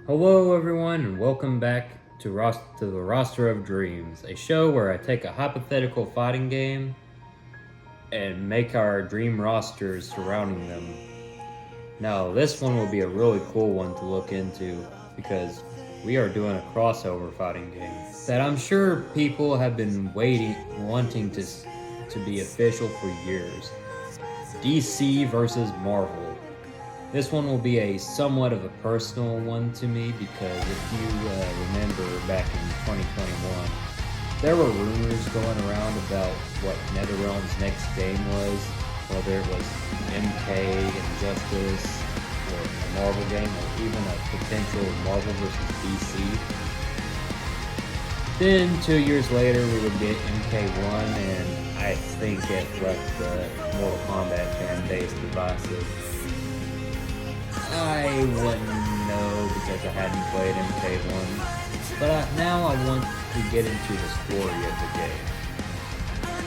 Hello, everyone, and welcome back to the Roster of Dreams, a show where I take a hypothetical fighting game and make our dream rosters surrounding them. Now, this one will be a really cool one to look into because we are doing a crossover fighting game that I'm sure people have been wanting to be official for years. DC versus Marvel. This one will be a somewhat of a personal one to me because if you remember back in 2021, there were rumors going around about what NetherRealm's next game was, whether it was MK, Injustice, or a Marvel game, or even a potential Marvel versus DC. Then 2 years later, we would get MK1, and I think it left the Mortal Kombat fan base divisive. I wouldn't know because I hadn't played MK1, but now I want to get into the story of the game.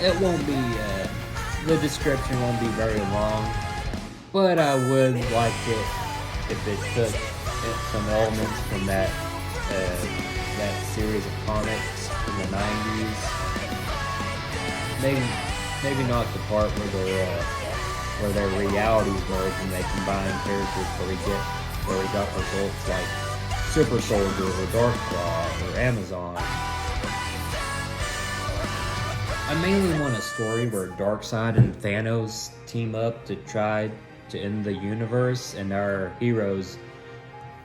It won't be, the description won't be very long, but I would like it if it took some elements from that series of comics from the 90s. Maybe not the part where their realities merge and they combine characters where we got results like Super Soldier or Darkclaw or Amazon. I mainly want a story where Darkseid and Thanos team up to try to end the universe and our heroes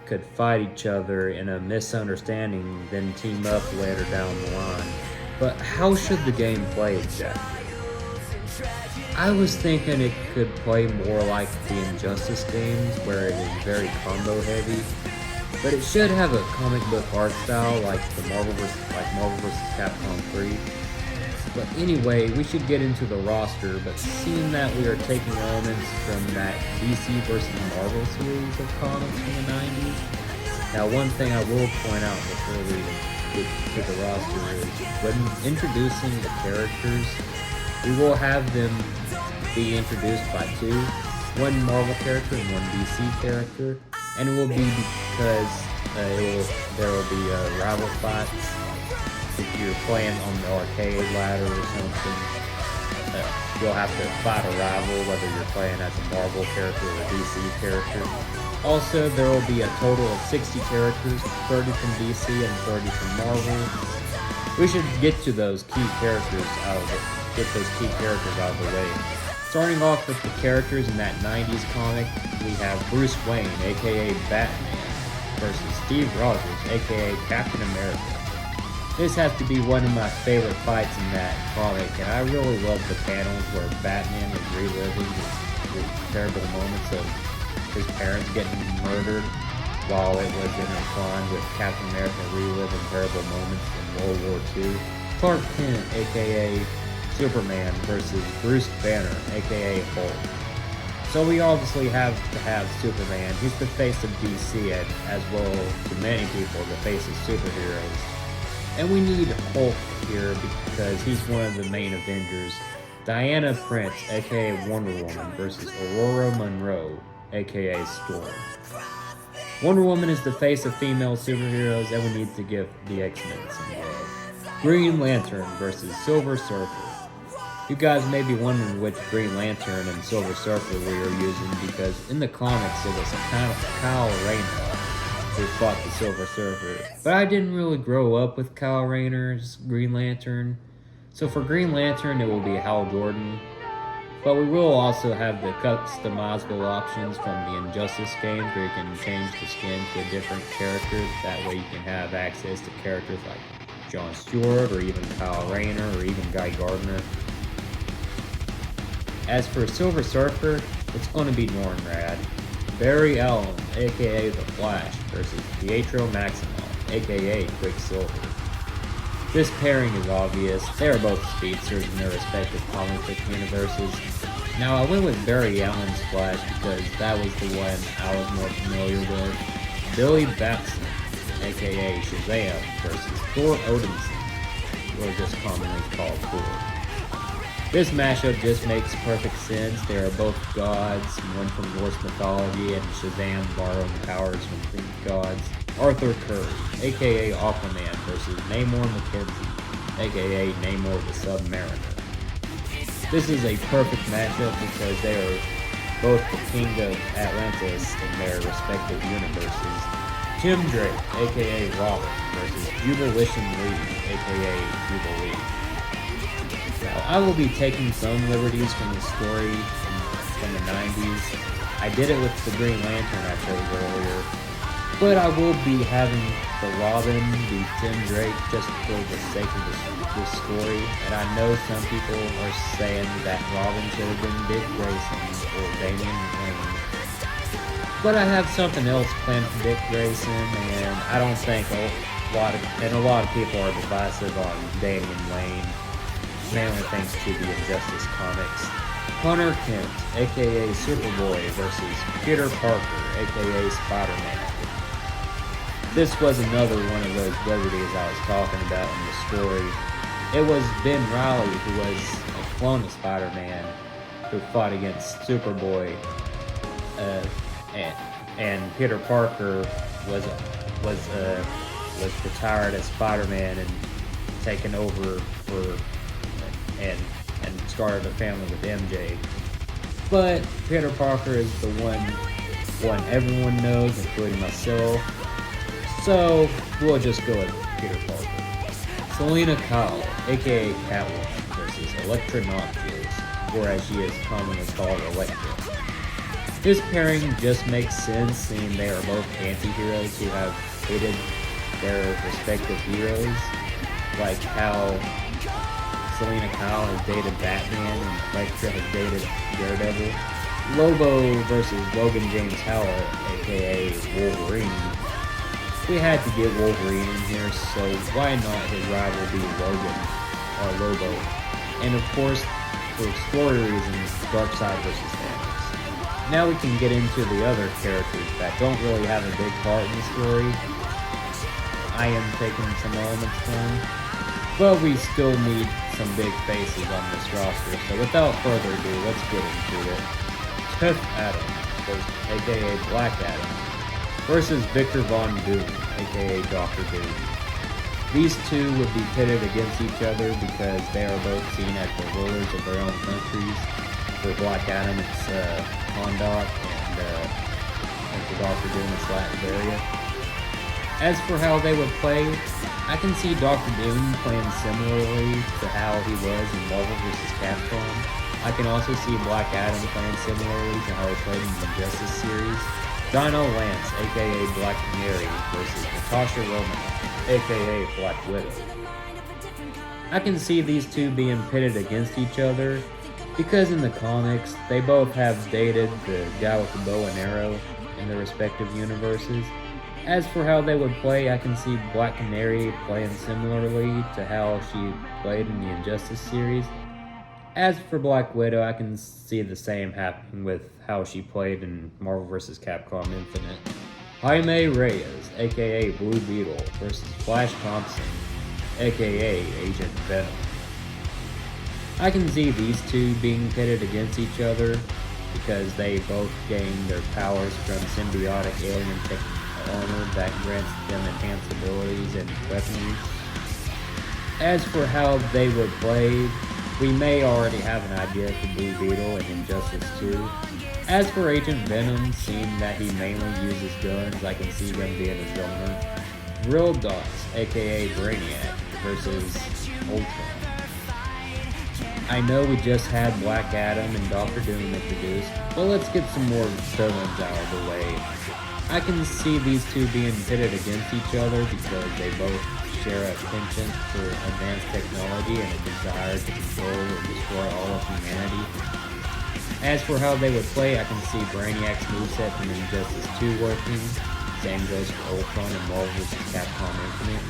could fight each other in a misunderstanding, then team up later down the line. But how should the game play exactly? I was thinking it could play more like the Injustice games, where it is very combo heavy, but it should have a comic book art style like Marvel vs. Capcom 3. But anyway, we should get into the roster, but seeing that we are taking elements from that DC vs. Marvel series of comics from the 90s. Now, one thing I will point out before we get to the roster is when introducing the characters, we will have them be introduced by one Marvel character and one DC character, and it will be because there will be rival fights. If you're playing on the arcade ladder or something, you'll have to fight a rival, whether you're playing as a Marvel character or a DC character. Also, there will be a total of 60 characters, 30 from DC and 30 from Marvel. We should get to those key characters out of it. Get those key characters out of the way. Starting off with the characters in that 90s comic, we have Bruce Wayne, aka Batman, versus Steve Rogers, aka Captain America. This has to be one of my favorite fights in that comic, and I really love the panels where Batman is reliving his terrible moments of his parents getting murdered, while it was intertwined with Captain America reliving terrible moments in World War II. Clark Kent, aka Superman, versus Bruce Banner, aka Hulk. So we obviously have to have Superman. He's the face of DC, and as well to many people, the face of superheroes. And we need Hulk here because he's one of the main Avengers. Diana Prince, aka Wonder Woman, versus Aurora Monroe, aka Storm. Wonder Woman is the face of female superheroes, and we need to give the X-Men some love. Green Lantern versus Silver Surfer. You guys may be wondering which Green Lantern and Silver Surfer we are using because in the comics it was Kyle Rayner who fought the Silver Surfer. But I didn't really grow up with Kyle Rayner's Green Lantern. So for Green Lantern it will be Hal Jordan. But we will also have the customizable options from the Injustice games where you can change the skin to a different character. That way you can have access to characters like John Stewart or even Kyle Rayner or even Guy Gardner. As for Silver Surfer, it's going to be Nornrad. Barry Allen, aka The Flash, versus Pietro Maximoff, aka Quicksilver. This pairing is obvious. They are both speedsters in their respective comic book universes. Now, I went with Barry Allen's Flash because that was the one I was more familiar with. Billy Batson, aka Shazam, versus Thor Odinson, or just commonly called Thor. This mashup just makes perfect sense. They are both gods, one from Norse mythology, and Shazam borrowing powers from Greek gods. Arthur Curry, aka Aquaman, versus Namor McKenzie, aka Namor the Submariner. This is a perfect matchup because they are both the king of Atlantis in their respective universes. Tim Drake, aka Robin, versus Jubilation Lee, aka Jubilee. Now, I will be taking some liberties from the story from the 90s. I did it with the Green Lantern I chose earlier, but I will be having the Robin be Tim Drake just for the sake of this story. And I know some people are saying that Robin should have been Dick Grayson or Damian Wayne. But I have something else planned for Dick Grayson, and I don't think a lot of people are divisive on Damian Wayne, mainly thanks to the Injustice comics. Hunter Kent, aka Superboy, versus Peter Parker, aka Spider-Man. This was another one of those liberties I was talking about in the story. It was Ben Reilly, who was a clone of Spider-Man, who fought against Superboy, and Peter Parker was retired as Spider-Man and taken over and started a family with MJ. But Peter Parker is the one everyone knows, including myself. So we'll just go with Peter Parker. Selena Kyle, aka Catwoman, versus Elektra Noctis, or as she is commonly called, Elektra. This pairing just makes sense, seeing they are both anti-heroes who have hated their respective heroes, like how Selena Kyle has dated Batman and Elektra has dated Daredevil. Lobo versus Logan James Howard, aka Wolverine. We had to get Wolverine in here, so why not his rival be Logan, or Lobo? And of course, for story reasons, Darkseid versus Thanos. Now we can get into the other characters that don't really have a big part in the story. I am taking some elements from, but we still need some big faces on this roster, so without further ado, let's get into it. Teth Adam, aka Black Adam, versus Victor Von Doom, aka Dr. Doom. These two would be pitted against each other because they are both seen as the rulers of their own countries. For Black Adam, it's Kahndaq, and for Dr. Doom, it's Latveria. As for how they would play, I can see Dr. Doom playing similarly to how he was in Marvel vs. Capcom. I can also see Black Adam playing similarly to how he played in the Injustice series. Dinah Lance, aka Black Canary, versus Natasha Romanoff, aka Black Widow. I can see these two being pitted against each other because in the comics, they both have dated the guy with the bow and arrow in their respective universes. As for how they would play, I can see Black Canary playing similarly to how she played in the Injustice series. As for Black Widow, I can see the same happening with how she played in Marvel vs. Capcom Infinite. Jaime Reyes, aka Blue Beetle, versus Flash Thompson, aka Agent Venom. I can see these two being pitted against each other because they both gained their powers from symbiotic alien armor that grants them enhanced abilities and weaponry. As for how they would play, we may already have an idea for Blue Beetle and Injustice 2. As for Agent Venom, seeing that he mainly uses guns, I can see him being a donor. Real Dots, aka Brainiac, versus Ultron. I know we just had Black Adam and Dr. Doom introduced, but let's get some more villains out of the way. I can see these two being pitted against each other because they both share a penchant for advanced technology and a desire to control or destroy all of humanity. As for how they would play, I can see Brainiac's moveset from Injustice 2 working. Same goes for Ultron and Marvel vs. Capcom Infinite.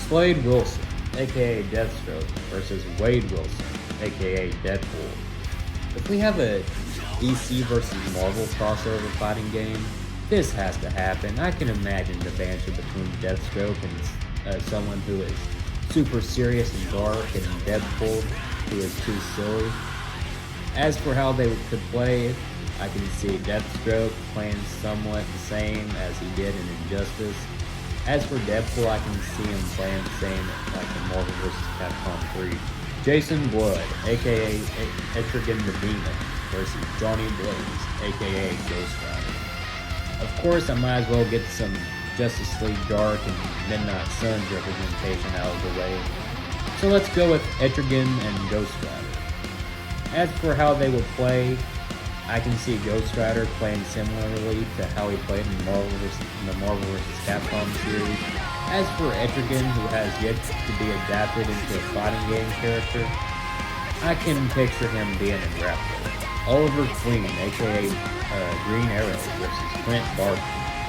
Slade Wilson, aka Deathstroke, versus Wade Wilson, aka Deadpool. If we have a DC vs. Marvel crossover fighting game, this has to happen. I can imagine the banter between Deathstroke and someone who is super serious and dark, and Deadpool, who is too silly. As for how they could play, I can see Deathstroke playing somewhat the same as he did in Injustice. As for Deadpool, I can see him playing the same like in Marvel vs. Capcom 3. Jason Blood, aka Etrigan the Demon, versus Johnny Blaze, aka Ghost Rider. Of course, I might as well get some Justice League Dark and Midnight Suns representation out of the way. So let's go with Etrigan and Ghost Rider. As for how they would play, I can see Ghost Rider playing similarly to how he played in the Marvel vs. Capcom series. As for Etrigan, who has yet to be adapted into a fighting game character, I can picture him being a grappler. Oliver Queen, aka Green Arrow, versus Clint Barton,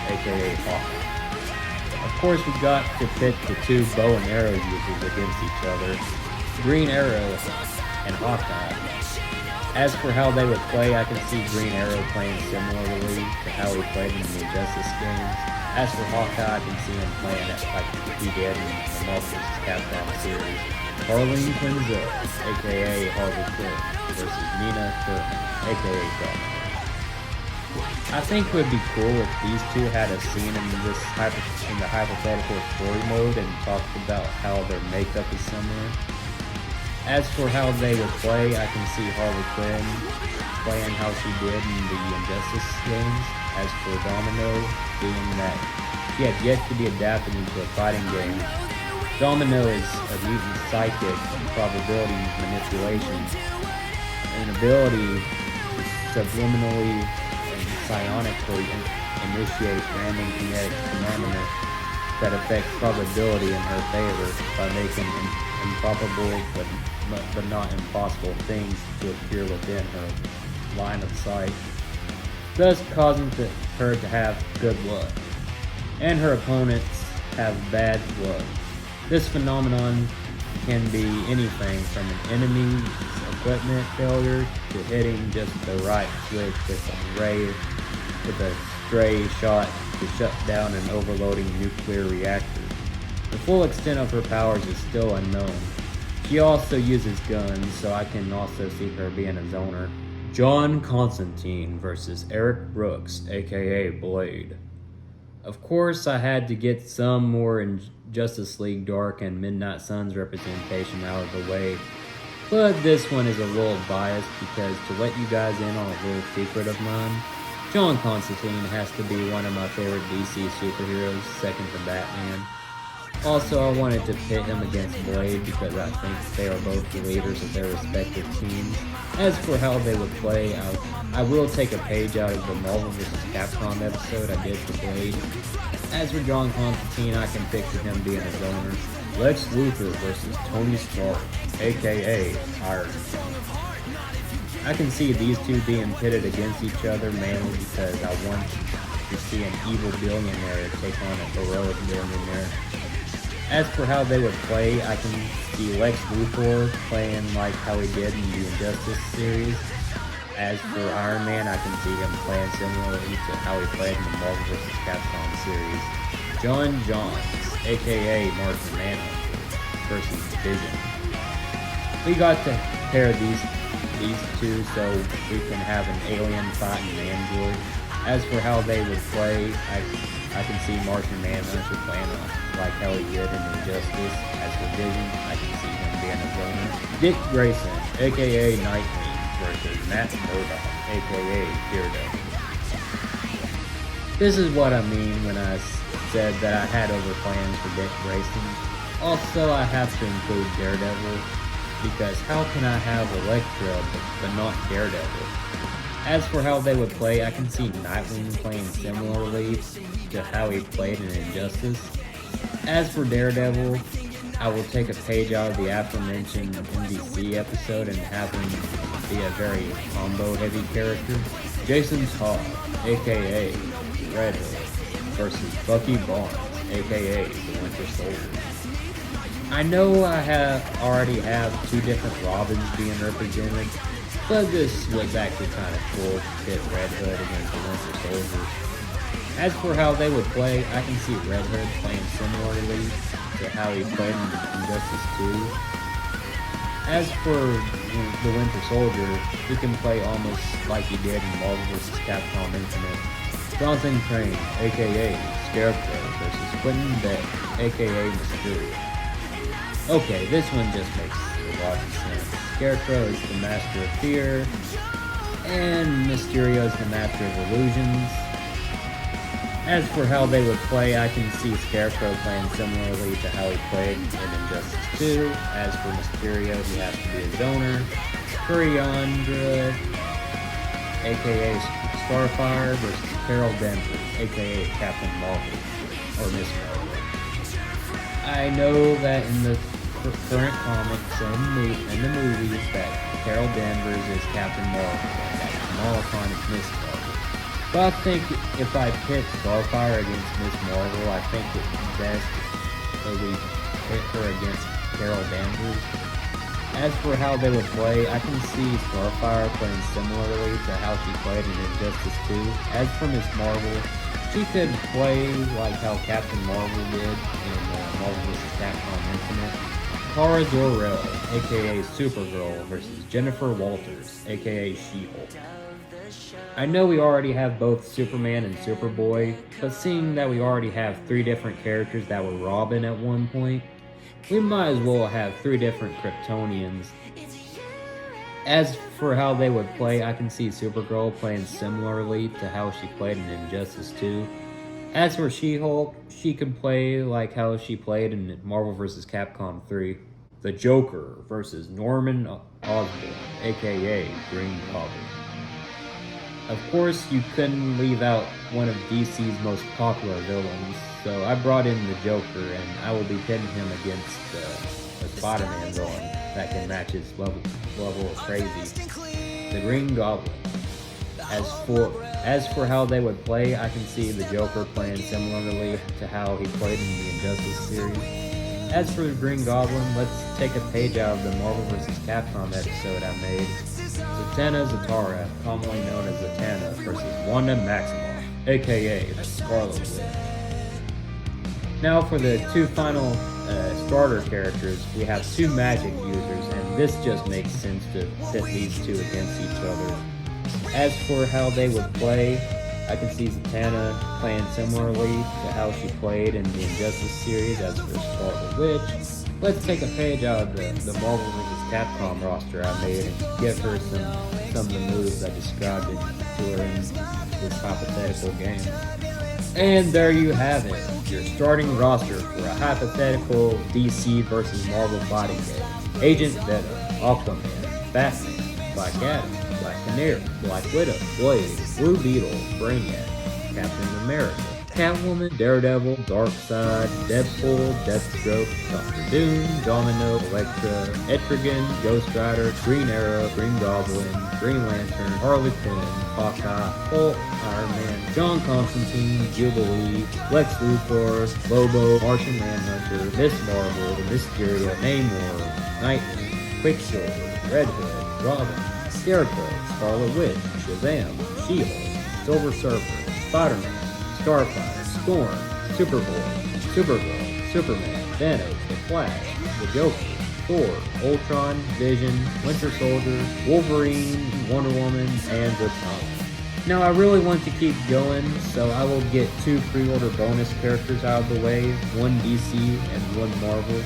aka Hawkeye. Of course, we got to pit the two bow and arrow users against each other, Green Arrow and Hawkeye. As for how they would play, I can see Green Arrow playing similarly to how he played in the Injustice games. As for Hawkeye, I can see him playing it like he did in the Marvel vs. Capcom series. Harleen Quinzel, aka Harley Quinn, versus Nina Turner, aka Domino. I think it would be cool if these two had a scene in the hypothetical story mode and talked about how their makeup is similar. As for how they would play, I can see Harley Quinn playing how she did in the Injustice games. As for Domino, being that she had yet to be adapted into a fighting game, Domino is a mutant psychic probability manipulation, an ability to subliminally and psionically initiate random kinetic phenomena that affect probability in her favor by making improbable but not impossible things to appear within her line of sight, thus causing her to have good luck, and her opponents have bad luck. This phenomenon can be anything from an enemy's equipment failure to hitting just the right switch with a stray shot to shut down an overloading nuclear reactor. The full extent of her powers is still unknown. She also uses guns, so I can also see her being a zoner. John Constantine versus Eric Brooks, aka Blade. Of course, I had to get some more in Justice League Dark and Midnight Suns representation out of the way, but this one is a little biased because to let you guys in on a little secret of mine, John Constantine has to be one of my favorite DC superheroes, second to Batman. Also, I wanted to pit him against Blade because I think they are both the leaders of their respective teams. As for how they would play, I will take a page out of the Marvel vs. Capcom episode I did for Blade. As for John Constantine, I can picture him being a zoner. Lex Luthor versus Tony Stark, aka Iron Man. I can see these two being pitted against each other mainly because I want to see an evil billionaire take on a heroic billionaire. As for how they would play, I can see Lex Luthor playing like how he did in the Injustice series. As for Iron Man, I can see him playing similarly to how he played in the Marvel vs. Capcom series. John Johns, aka Martian Manhunter, versus Vision. We got to pair these two so we can have an alien fighting android. As for how they would play, I can see Martian Manhunter playing like how he did in Injustice. As for Vision, I can see him being a zoner. Dick Grayson, aka Nightwing, versus Matt Murdock, aka Daredevil. This is what I mean when I said that I had other plans for Dick Grayson. Also, I have to include Daredevil, because how can I have Elektra but not Daredevil? As for how they would play, I can see Nightwing playing similarly to how he played in Injustice. As for Daredevil, I will take a page out of the aforementioned NBC episode and have him be a very combo-heavy character. Jason Todd, aka Red Hood, versus Bucky Barnes, aka the Winter Soldier. I know I already have two different Robins being represented, but this was actually kind of cool to pit Red Hood against the Winter Soldier. As for how they would play, I can see Red Hood playing similarly to how he played in Injustice 2. As for the Winter Soldier, he can play almost like he did in Marvel vs. Capcom Infinite. Jonathan Crane, aka Scarecrow, versus Quentin Beck, aka Mysterio. Okay, this one just makes a lot of sense. Scarecrow is the master of fear, and Mysterio is the master of illusions. As for how they would play, I can see Scarecrow playing similarly to how he played in Injustice 2. As for Mysterio, he has to be a zoner. Kuriandra, aka Starfire, versus Carol Danvers, aka Captain Marvel, or Miss Marvel. I know that in the current comics and the movies that Carol Danvers is Captain Marvel and that Kamala Khan is Miss Marvel. But I think if I pit Starfire against Miss Marvel, I think it's best that we pit her against Carol Danvers. As for how they would play, I can see Starfire playing similarly to how she played in Injustice 2. As for Miss Marvel, she could play like how Captain Marvel did in Marvel vs. Capcom Infinite. Kara Zor-El, aka Supergirl, versus Jennifer Walters, aka She-Hulk. I know we already have both Superman and Superboy, but seeing that we already have 3 different characters that were Robin at one point, we might as well have 3 different Kryptonians. As for how they would play, I can see Supergirl playing similarly to how she played in Injustice 2. As for She-Hulk, she could play like how she played in Marvel vs. Capcom 3. The Joker versus Norman Osborn, aka Green Goblin. Of course, you couldn't leave out one of DC's most popular villains, so I brought in the Joker, and I will be pitting him against a Spider-Man villain that can match his level of crazy, the Green Goblin. As for how they would play, I can see the Joker playing similarly to how he played in the Injustice series. As for the Green Goblin, let's take a page out of the Marvel vs. Capcom episode I made. Zatanna Zatara, commonly known as Zatanna, versus Wanda Maximoff, aka the Scarlet Witch. Now for the 2 final starter characters, we have 2 magic users, and this just makes sense to pit these 2 against each other. As for how they would play, I can see Zatanna playing similarly to how she played in the Injustice series as for Scarlet Witch. Let's take a page out of the Marvel vs. Capcom roster I made and give her some of the moves I described it to her in this hypothetical game. And there you have it, your starting roster for a hypothetical DC vs. Marvel fighting game. Agent Venom, Aquaman, Batman, Black Adam, Black Canary, Black Widow, Blade, Blue Beetle, Brainiac, Captain America, Catwoman, Daredevil, Darkseid, Deadpool, Deathstroke, Doctor Doom, Domino, Elektra, Etrigan, Ghost Rider, Green Arrow, Green Goblin, Green Lantern, Harley Quinn, Hawkeye, Hulk, Iron Man, John Constantine, Jubilee, Lex Luthor, Lobo, Martian Manhunter, Miss Marvel, Mysterio, Namor, Nightwing, Quicksilver, Red Hood, Robin, Scarecrow, Scarlet Witch, Shazam, She-Hulk, Silver Surfer, Spider-Man, Starfire, Storm, Superboy, Supergirl, Superman, Thanos, The Flash, The Joker, Thor, Ultron, Vision, Winter Soldier, Wolverine, Wonder Woman, and Zatanna. Now I really want to keep going, so I will get 2 pre-order bonus characters out of the way, one DC and one Marvel.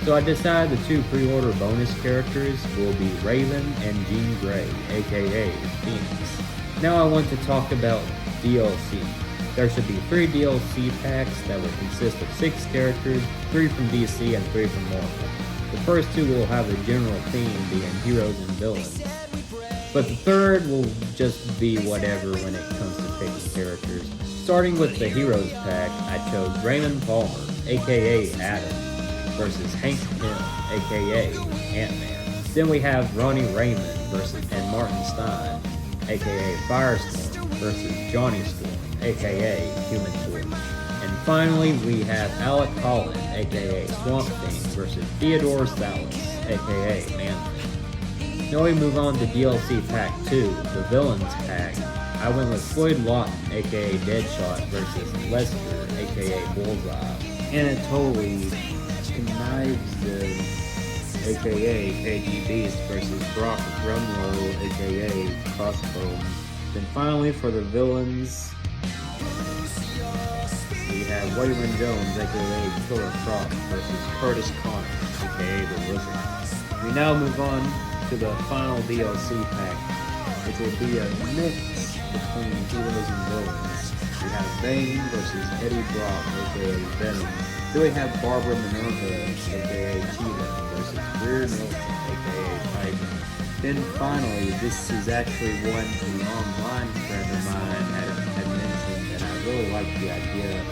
So I decided the 2 pre-order bonus characters will be Raven and Jean Grey, aka Phoenix. Now I want to talk about DLC. There should be 3 DLC packs that will consist of 6 characters, 3 from DC and 3 from Marvel. The first 2 will have a general theme being heroes and villains, but the third will just be whatever when it comes to picking characters. Starting with the heroes pack, I chose Raymond Palmer, aka Adam, versus Hank Pym, aka Ant-Man. Then we have Ronnie Raymond and Martin Stein, aka Firestorm, versus Johnny Storm, aka Human Torch. And finally, we have Alec Holland, aka Swamp Thing, versus Theodore Salas, aka Man-Thing. Now we move on to DLC Pack 2, the Villains Pack. I went with Floyd Lawton, aka Deadshot, versus Lester, aka Bullseye. Anatoly Knives, aka KG Beast, versus Brock Rumlow, aka Crossbones. Then finally, for the villains, Waylon Jones, aka Killer Croc, versus Curtis Connor, aka the Wizard. We now move on to the final DLC pack, which will be a mix between heroes and villains. We have Bane versus Eddie Brock, aka Venom. Then we have Barbara Minerva, aka Cheetah, versus Greer Nelson, aka Tiger. Then finally, this is actually one an online friend of mine had mentioned, and I really like the idea.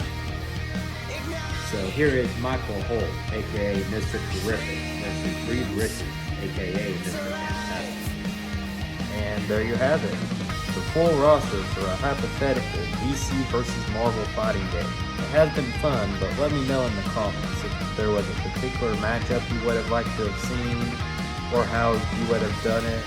So here is Michael Holt, aka Mr. Terrific, versus Reed Richards, aka Mr. Fantastic. And there you have it. The full roster for a hypothetical DC versus Marvel fighting game. It has been fun, but let me know in the comments if there was a particular matchup you would have liked to have seen, or how you would have done it.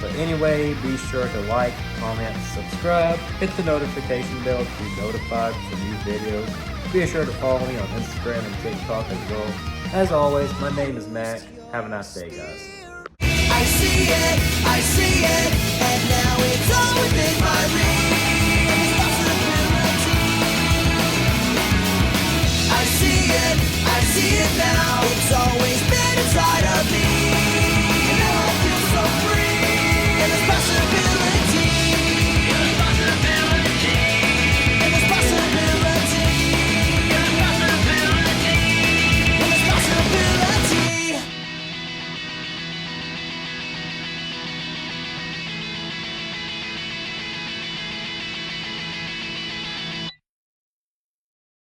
But anyway, be sure to like, comment, subscribe, hit the notification bell to be notified for new videos. Be sure to follow me on Instagram and TikTok as well. As always, my name is Matt. Have a nice day, guys. I see it, and now it's all within my reach. I see it now.